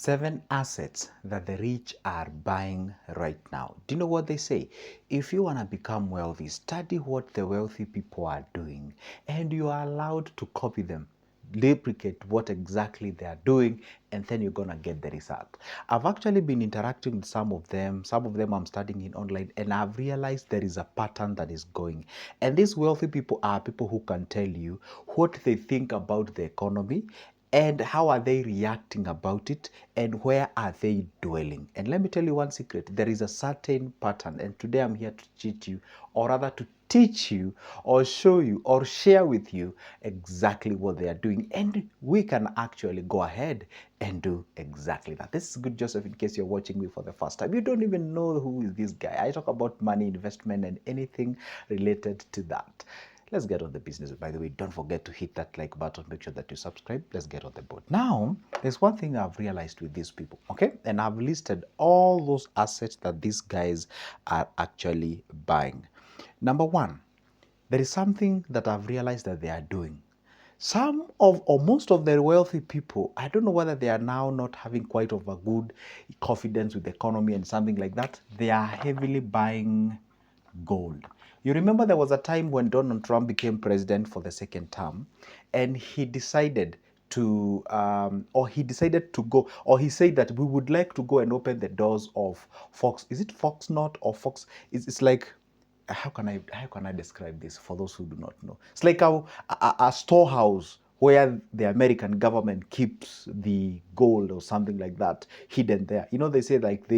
7 assets that the rich are buying right now. Do you know what they say? If you want to become wealthy, study what the wealthy people are doing, and you are allowed to copy them, replicate what exactly they are doing, and then you're gonna get the result. I've actually been interacting with some of them. Some of them I'm studying in online, and I've realized there is a pattern that is going. And these wealthy people are people who can tell you what they think about the economy, and how are they reacting about it, and where are they dwelling. And let me tell you one secret: there is a certain pattern, and today I'm here to teach you, or rather to teach you or show you or share with you exactly what they are doing, and we can actually go ahead and do exactly that. This is good, Joseph, in case you're watching me for the first time. You don't even know who is this guy. I talk about money, investment, and anything related to that. Let's get on the business. By the way, don't forget to hit that like button. Make sure that you subscribe. Let's get on the board. Now, there's one thing I've realized with these people, okay? And I've listed all those assets that these guys are actually buying. Number one, there is something that I've realized that they are doing. Some of, or most of the wealthy people, I don't know whether they are now not having quite of a good confidence with the economy and something like that. They are heavily buying gold. You remember there was a time when Donald Trump became president for the second term, and he decided or he decided to go, or he said that we would like to go and open the doors of Fox. Is it Fox Not or Fox? It's like, how can I describe this for those who do not know? It's like a storehouse where the American government keeps the gold or something like that hidden there. You know, they say like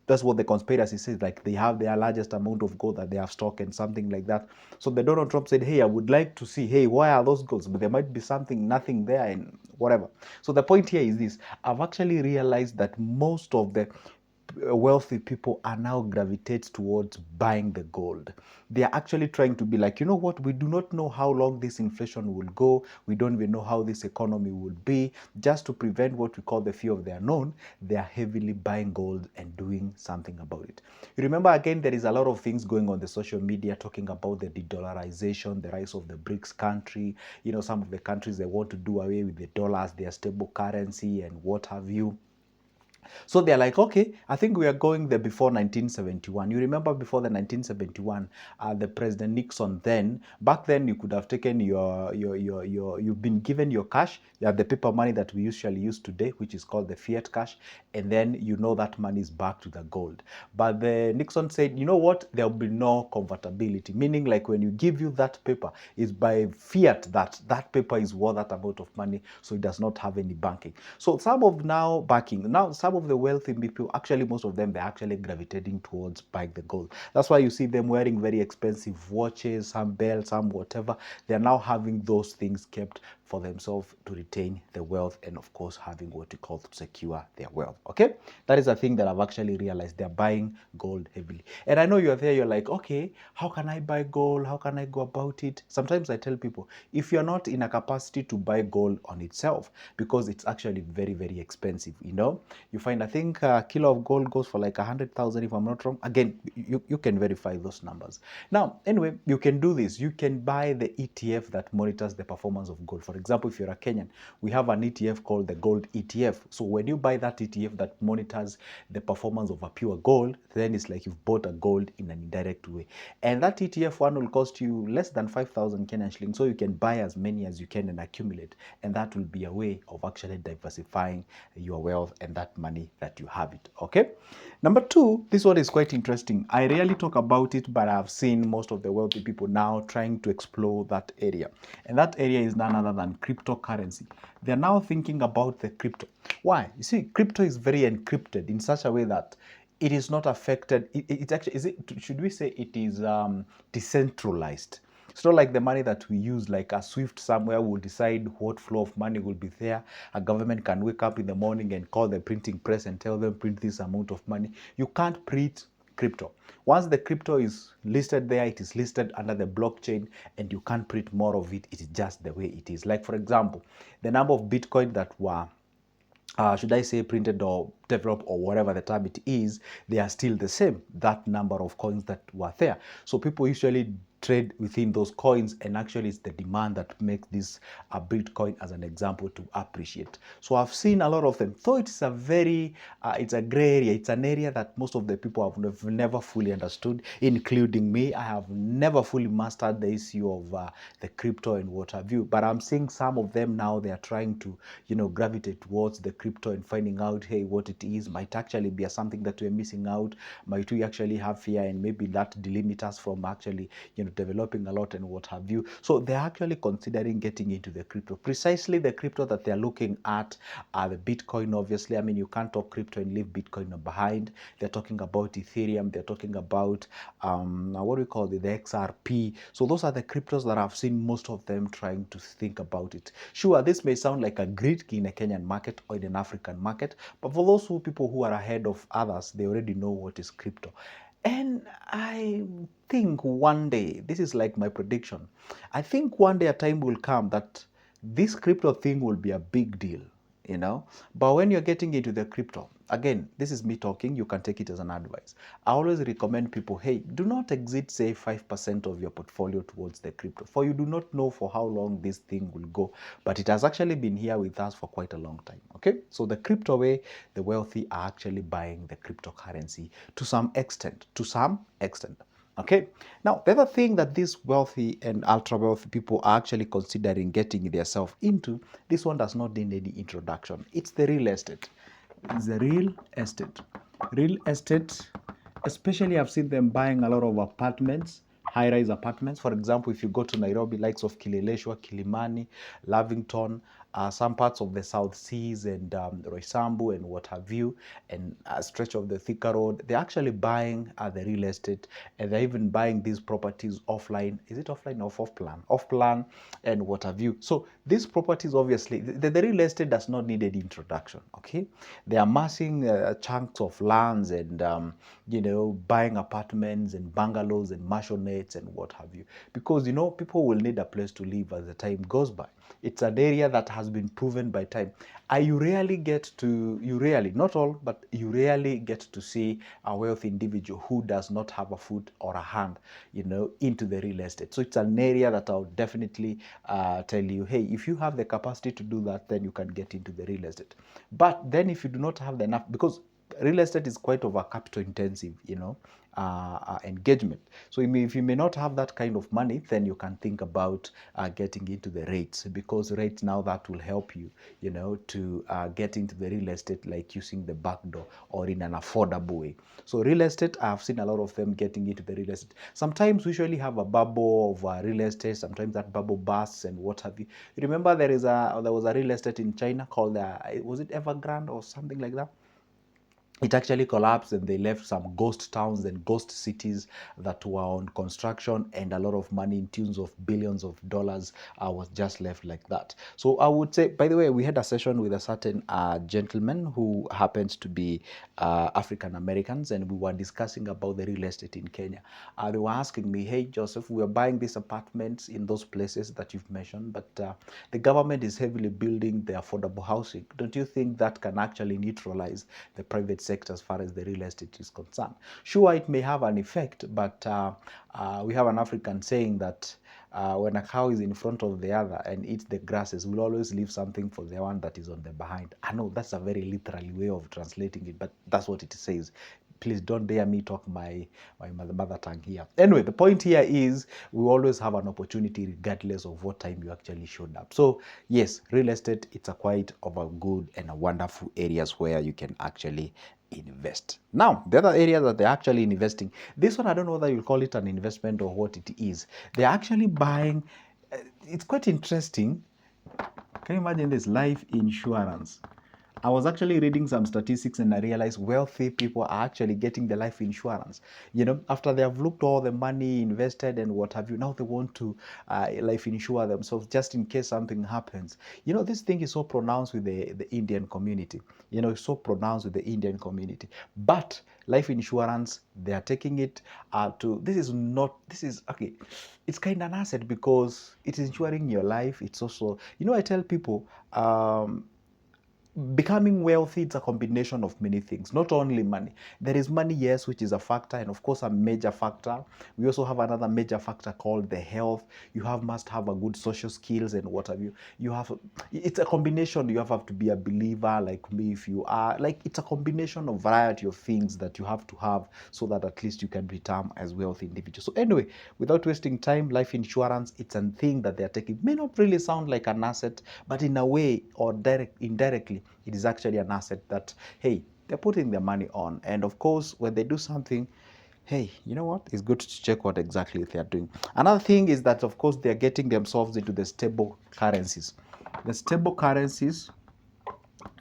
that's what the conspiracy says, like they have their largest amount of gold that they have stocked and something like that. So the Donald Trump said, hey, I would like to see, hey, why are those golds? But there might be something, nothing there and whatever. So the point here is this: I've actually realized that most of the wealthy people are now gravitate towards buying the gold. They are actually trying to be like, you know what, we do not know how long this inflation will go. We don't even know how this economy will be. Just to prevent what we call the fear of the unknown, they are heavily buying gold and doing something about it. You remember, again, there is a lot of things going on the social media talking about the de-dollarization, the rise of the BRICS country. You know, some of the countries, they want to do away with the dollars, their stable currency and what have you. So they're like, okay, I think we are going there before 1971. You remember before the 1971, the President Nixon then, back then you could have taken you've been given your cash, you have the paper money that we usually use today, which is called the fiat cash, and then you know that money is back to the gold. But the Nixon said, you know what, there will be no convertibility, meaning like when you give you that paper, it's by fiat that that paper is worth that amount of money, so it does not have any banking. So some of now backing, now some of the wealthy people, actually most of them, they're actually gravitating towards buying the gold. That's why you see them wearing very expensive watches, some belts, some whatever. They're now having those things kept for themselves to retain the wealth, and of course having what we call to secure their wealth. Okay, that is a thing that I've actually realized. They're buying gold heavily. And I know you're there, you're like, okay, how can I buy gold? How can I go about it? Sometimes I tell people, if you're not in a capacity to buy gold on itself, because it's actually very, very expensive, you know, you find, I think a kilo of gold goes for like 100,000 if I'm not wrong. Again, you can verify those numbers. Now, anyway, you can do this. You can buy the ETF that monitors the performance of gold. For example, if you're a Kenyan, we have an ETF called the gold ETF. So when you buy that ETF that monitors the performance of a pure gold, then it's like you've bought a gold in an indirect way. And that ETF one will cost you less than 5,000 Kenyan shillings. So you can buy as many as you can and accumulate. And that will be a way of actually diversifying your wealth and that money that you have it. Okay. Number two, this one is quite interesting. I rarely talk about it, but I've seen most of the wealthy people now trying to explore that area. And that area is none other than cryptocurrency. They're now thinking about the crypto. Why? You see, crypto is very encrypted in such a way that it is not affected. It's actually, should we say it is decentralized? It's not like the money that we use, like a SWIFT somewhere will decide what flow of money will be there. A government can wake up in the morning and call the printing press and tell them print this amount of money. You can't print crypto. Once the crypto is listed there, it is listed under the blockchain, and you can't print more of it. It is just the way it is. Like, for example, the number of Bitcoin that were should I say printed or developed or whatever the term it is, they are still the same, that number of coins that were there. So people usually trade within those coins, and actually it's the demand that makes this Bitcoin as an example to appreciate. So I've seen a lot of them, though it's a very it's a gray area. It's an area that most of the people have never fully understood, including me. I have never fully mastered the issue of the crypto and what have you, but I'm seeing some of them now. They are trying to, you know, gravitate towards the crypto and finding out, hey, what it is might actually be something that we're missing out. Might we actually have fear, and maybe that delimit us from actually, you know, developing a lot and what have you. So they're actually considering getting into the crypto. Precisely the crypto that they're looking at are the Bitcoin, obviously. I mean, you can't talk crypto and leave Bitcoin behind. They're talking about Ethereum. They're talking about what do we call it, the XRP. So those are the cryptos that I've seen most of them trying to think about it. Sure, this may sound like a great key in a Kenyan market or in an African market, but for those people who are ahead of others, they already know what is crypto. And I think one day, this is like my prediction, I think one day a time will come that this crypto thing will be a big deal, you know. But when you're getting into the crypto, again, this is me talking, you can take it as an advice. I always recommend people, hey, do not exit, say, 5% of your portfolio towards the crypto, for you do not know for how long this thing will go. But it has actually been here with us for quite a long time. Okay, so the crypto way, the wealthy are actually buying the cryptocurrency to some extent, Okay, now the other thing that these wealthy and ultra wealthy people are actually considering getting themselves into, this one does not need any introduction. It's the real estate. It's the real estate. Real estate, especially I've seen them buying a lot of apartments, high-rise apartments. For example, if you go to Nairobi, likes of Kileleshwa, Kilimani, Lavington, some parts of the South Seas and Roysambu and what have you, and a stretch of the Thika Road, they're actually buying the real estate, and they're even buying these properties offline. Is it offline or off-plan? Off-plan and what have you. So these properties, obviously, the real estate does not need any introduction, okay? They're amassing chunks of lands and, you know, buying apartments and bungalows and mansionettes and what have you. Because, you know, people will need a place to live as the time goes by. It's an area that has been proven by time. You rarely get to, not all, but you rarely get to see a wealthy individual who does not have a foot or a hand, you know, into the real estate. So it's an area that I'll definitely tell you, hey, if you have the capacity to do that, then you can get into the real estate. But then if you do not have the enough, because real estate is quite of a capital intensive, you know, engagement. So if you may not have that kind of money, then you can think about getting into the rates, because rates now that will help you, you know, to get into the real estate, like using the back door or in an affordable way. So real estate, I've seen a lot of them getting into the real estate. Sometimes we usually have a bubble of real estate. Sometimes that bubble bursts and what have you. Remember there was a real estate in China called was it Evergrande or something like that? It actually collapsed, and they left some ghost towns and ghost cities that were on construction, and a lot of money in tunes of billions of dollars was just left like that. So I would say, by the way, we had a session with a certain gentleman who happens to be African Americans, and we were discussing about the real estate in Kenya. They were asking me, hey, Joseph, we are buying these apartments in those places that you've mentioned, but the government is heavily building the affordable housing. Don't you think that can actually neutralize the private sector as far as the real estate is concerned? Sure, it may have an effect, but we have an African saying that when a cow is in front of the other and eats the grasses, we'll always leave something for the one that is on the behind. I know that's a very literal way of translating it, but that's what it says. Please don't dare me talk my mother tongue here. Anyway, the point here is we always have an opportunity regardless of what time you actually showed up. So yes, real estate, it's a quite of a good and a wonderful areas where you can actually invest. Now, the other area that they're actually investing, this one, I don't know whether you'll call it an investment or what it is. They're actually buying, it's quite interesting. Can you imagine this? Life insurance. I was actually reading some statistics and I realized wealthy people are actually getting the life insurance. You know, after they have looked all the money invested and what have you, now they want to life insure themselves just in case something happens. You know, this thing is so pronounced with the Indian community. You know, it's so pronounced with the Indian community. But life insurance, they are taking it this is, okay, it's kind of an asset because it is insuring your life. It's also, you know, I tell people, becoming wealthy, it's a combination of many things, not only money. There is money, yes, which is a factor, and of course a major factor. We also have another major factor called the health. You must have a good social skills and what have you. It's a combination. You have to be a believer like me. If you are, like, it's a combination of variety of things that you have to have so that at least you can be termed as wealthy individuals. So anyway, without wasting time, life insurance, it's a thing that they're taking. May not really sound like an asset, but in a way or indirectly, it is actually an asset that, hey, they're putting their money on. And of course, when they do something, hey, you know what? It's good to check what exactly they're doing. Another thing is that, of course, they're getting themselves into the stable currencies. The stable currencies,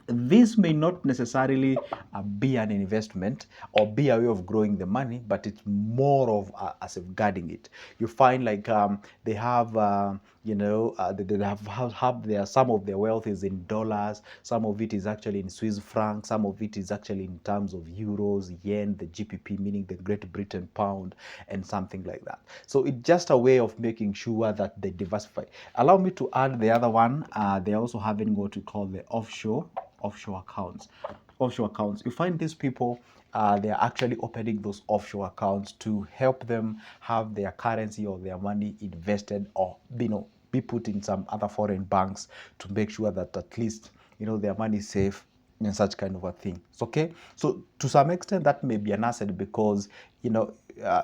this may not necessarily be an investment or be a way of growing the money, but it's more of safeguarding it. You find like they have, they have their, some of their wealth is in dollars, some of it is actually in Swiss francs, some of it is actually in terms of euros, yen, the GBP, meaning the Great Britain pound, and something like that. So it's just a way of making sure that they diversify. Allow me to add the other one. They're also having what we call the offshore accounts. Offshore accounts. You find these people, they are actually opening those offshore accounts to help them have their currency or their money invested, or be put in some other foreign banks to make sure that at least their money is safe and such kind of a thing. It's okay. So to some extent, that may be an asset because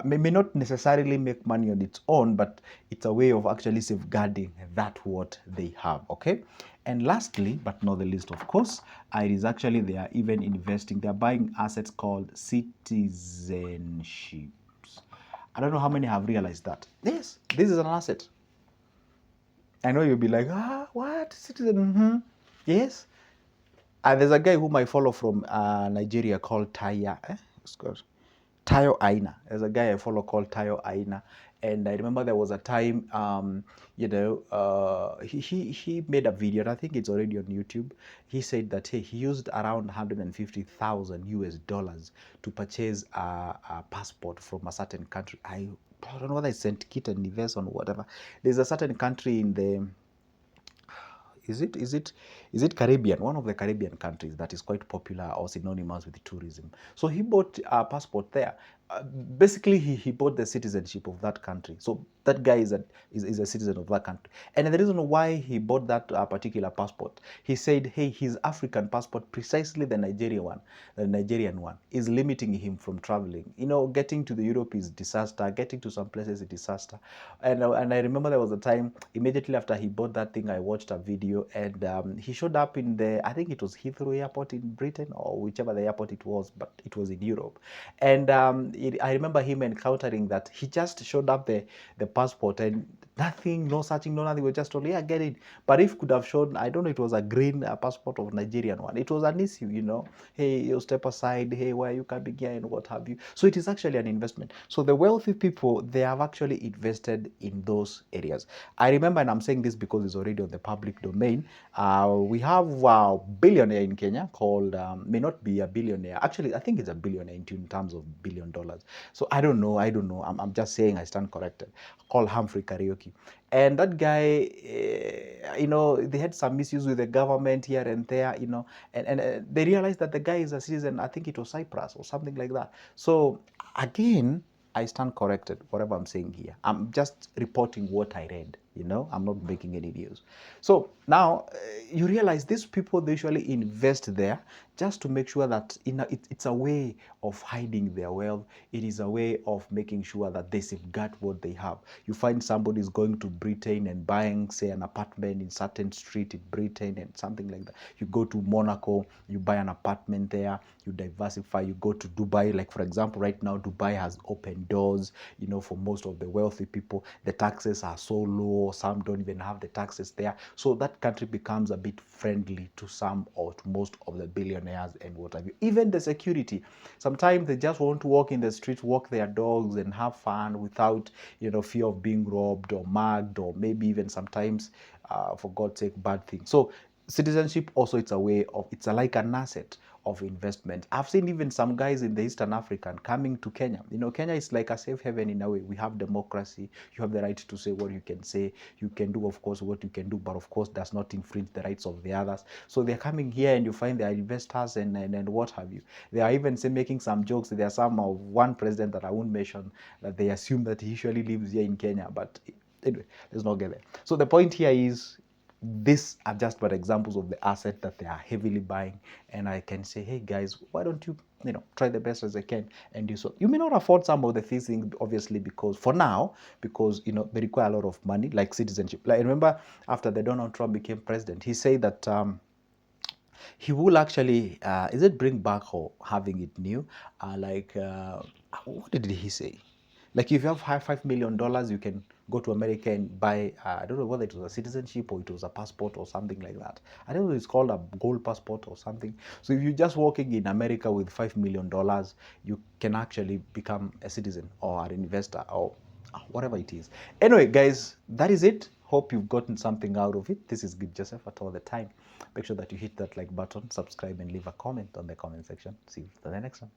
may not necessarily make money on its own, but it's a way of actually safeguarding that what they have. Okay. And lastly, but not the least, of course, it is actually they are even investing. They are buying assets called citizenships. I don't know how many have realized that. Yes, this is an asset. I know you'll be like, what? Citizen? Mm-hmm. Yes. There's a guy whom I follow from Nigeria called Taya. Tayo Aina. There's a guy I follow called Tayo Aina. And I remember there was a time, he made a video, and I think it's already on YouTube. He said that, hey, he used around 150,000 US dollars to purchase a passport from a certain country. I don't know whether it's St. Kitts and Nevis or whatever. There's a certain country in the, is it Caribbean? One of the Caribbean countries that is quite popular or synonymous with tourism. So he bought a passport there. Basically, he bought the citizenship of that country. So that guy is a citizen of that country. And the reason why he bought that particular passport, he said, hey, his African passport, precisely the Nigerian one, is limiting him from traveling. Getting to the Europe is disaster. Getting to some places is disaster. And I remember there was a time immediately after he bought that thing, I watched a video, and he showed up in I think it was Heathrow Airport in Britain, or whichever the airport it was, but it was in Europe. And I remember him encountering that. He just showed up the passport, and nothing, no searching, no nothing. We just told, yeah, get it. But if could have shown, I don't know, it was a green passport of Nigerian one. It was an issue, Hey, you step aside. Hey, why you can't be here and what have you. So it is actually an investment. So the wealthy people, they have actually invested in those areas. I remember, and I'm saying this because it's already on the public domain. We have a billionaire in Kenya called, may not be a billionaire. Actually, I think it's a billionaire in terms of $1 billion. So I don't know. I'm just saying, I stand corrected. Called Humphrey Karaoke. And that guy, they had some issues with the government here and there, and they realized that the guy is a citizen, I think it was Cyprus or something like that. So again, I stand corrected, whatever I'm saying here. I'm just reporting what I read, I'm not making any news. So now you realize these people, they usually invest there just to make sure that it's a way of hiding their wealth. It is a way of making sure that they safeguard what they have. You find somebody is going to Britain and buying, say, an apartment in certain street in Britain and something like that. You go to Monaco, you buy an apartment there, you diversify, you go to Dubai. Like, for example, right now, Dubai has opened doors, for most of the wealthy people. The taxes are so low, some don't even have the taxes there. So that country becomes a bit friendly to some or to most of the billionaires and what have you. Even the security. Sometimes they just want to walk in the street, walk their dogs and have fun without, fear of being robbed or mugged, or maybe even sometimes, for God's sake, bad things. So Citizenship also, it's a way of, it's a, like an asset of investment. I've seen even some guys in the Eastern African coming to Kenya. You know, Kenya is like a safe haven in a way. We have democracy. You have the right to say what you can say. You can do, of course, what you can do, but of course does not infringe the rights of the others. So they're coming here and you find they are investors and what have you. They are even say, making some jokes. There are some of one president that I won't mention that they assume that he usually lives here in Kenya, but anyway, let's not get there. So the point here is, these are just but examples of the asset that they are heavily buying, and I can say, hey guys, why don't you, try the best as I can and do so. You may not afford some of the things, obviously, because for now, because they require a lot of money, like citizenship. Like, remember, after the Donald Trump became president, he said that he will actually, is it bring back or having it new, what did he say? Like, if you have $5 million, you can go to America and buy, I don't know whether it was a citizenship or it was a passport or something like that. I don't know, it's called a gold passport or something. So if you're just walking in America with $5 million, you can actually become a citizen or an investor or whatever it is. Anyway, guys, that is it. Hope you've gotten something out of it. This is Good Joseph at all the time. Make sure that you hit that like button, subscribe, and leave a comment on the comment section. See you for the next one.